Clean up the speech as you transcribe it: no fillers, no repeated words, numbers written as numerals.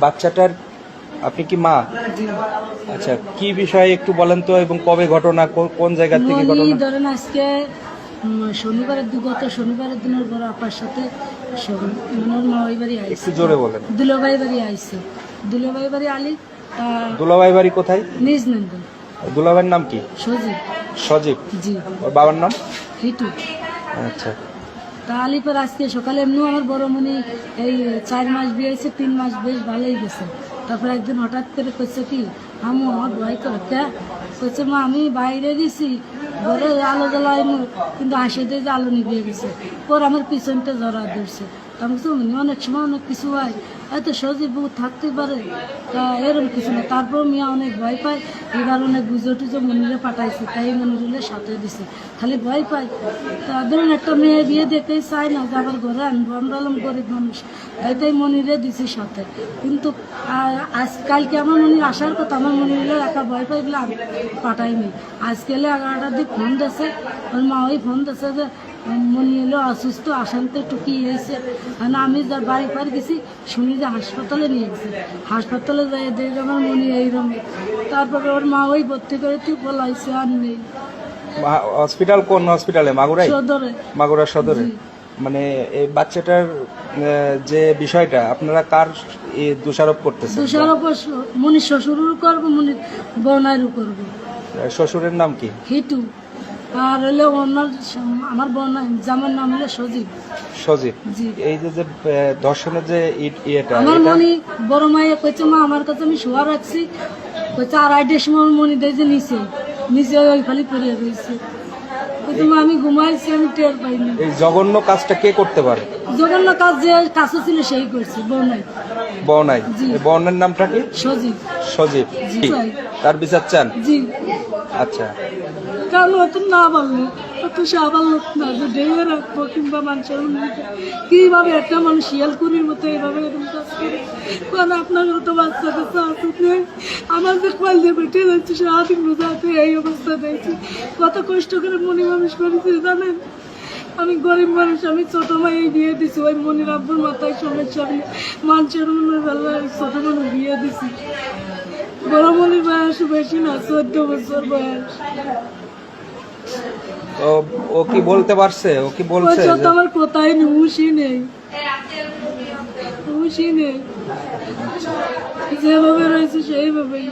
বাচ্চাটার আপনি কি মা? আচ্ছা, কি বিষয়ে একটু বলেন তো, এবং কবে ঘটনা, কোন জায়গা থেকে ঘটনা? ধরেন আজকে শনিবারের গত শনিবারের দিনের পর আপার সাথে মামাই বাড়ি আইছে। একটু জোরে বলেন। দুলাভাই বাড়ি আইছে। দুলাভাই বাড়ি আলি। দুলাভাই বাড়ি কোথায়? নিজ নন্দন। দুলাভাইয়ের নাম কি? সজীব। সজীব। জি। ওর বাবার নাম? হিটু। আচ্ছা। তা আলিপর আজকে সকালে এমনি আমার বড় মনি এই 4 মাস বিয়ে হয়েছে, 3 মাস বেশ ভালোই গেছে। তারপর একদিন হঠাৎ করে কইছে কি, আমু আমার ভয় করে কে কইছে, মা আমি বাইরে গেছি ঘরে আলো জ্বালাই কিন্তু হাসি দিয়ে যে আলো নিভিয়ে গেছে। পর আমার পিছনটা জড়া ধরছে। আমি অনেক সময় অনেক কিছু হয়, হয়তো সজীব বউ থাকতে পারে, তা এরকম কিছু না। তারপর মিয়া অনেক ভয় পায়, এবার অনেক বুঝো টুজো মনিরে পাঠাইছে, তাই মনিরে সাথে দিছে, খালি ভয় পায়। তা ধরুন একটা মেয়ে বিয়ে দেখতেই চায় না যে আবার ঘরে আনবো, আমরা হলাম গরিব মানুষ, তাই মনিরে দিছি সাথে। কিন্তু কালকে আমার মনির আসার কথা, আমার মনিরে একা ভয় পাই বলে আমি পাঠাইনি। আজকে 11টার দিকে ফোন দিয়েছে, ওর মা ওই ফোন দিয়েছে যে মনি এলো অসুস্থ, আসানতে টুকি হয়েছে। আমি যার বাড়ি পার গেছি শুনি যে হাসপাতালে নিয়ে গেছে। হাসপাতালে যাই দেখি আমার মনি এইরকম। তারপরে ওর মা ওই ভর্তি করে তুই বলাইছে আর নেই। হসপিটাল কোন হসপিটালে? মাগুরায়? সদরে। মাগুরা সদরে। মানে এই বাচ্চাটার যে বিষয়টা আপনারা কার দোষারোপ করতেছেন? দোষারোপ মনির শ্বশুরও করবো, মনির বোনারও করবো। শ্বশুরের নাম কি? হিটু। আর হলো আমার বোন জামার নাম হলো সজীব। সজীব। জি। এই যে ধর্ষণের যে ইয়েটা, আমার মনি বড় মাইয়া কইছে, মা আমার কাছে আমি শোয়া রাখছি, কইছে 2:30টার সময় মনি দেয় যে নিচে ওই খালি পড়ে রয়েছে। মা আমি ঘুমাইছি, আমি টের পাইনি। এই জঘন্য কাজটা কে করতে পারে? জঘন্য কাজ যে কাছে ছিল সেই করছে, বউনাই। বউনাই। বউনার নামটা কি? সজীব। সজীব। জি। তার বিচার চান? জি। আচ্ছা। কারণ অত না বললো, অত সাবাল লোক না যে ডেয়ে রাখবো কিংবা মানুষের কিভাবে একটা মানুষ শিয়ালকুড়ির মতো এইভাবে এরকম কাজ করে। কারণ আপনার তো বাচ্চা কাচ্চা আসতে আমার যে কল দিয়ে বেটে যাচ্ছে, সারাদিন রোজাতে এই অবস্থা দেখছি। কত কষ্ট করে মনি মানুষ করেছি জানেন। আমি গরিব মানুষ, আমি ছোট মাই বিয়ে দিছি, ওই মনির আব্বুর মাথায় সমস্যা, আমি মানুষের মনে বেলায় ছোট মানুষ বিয়ে দিছি। বড় মনির বয়স বেশি না, 14 বছর বয়স। ও কি বলতে পারছে? ও কি বলছে? আমার কোথায় নেই, হুঁশই নেই, হুঁশই নেই, যেভাবে রয়েছে সেইভাবেই।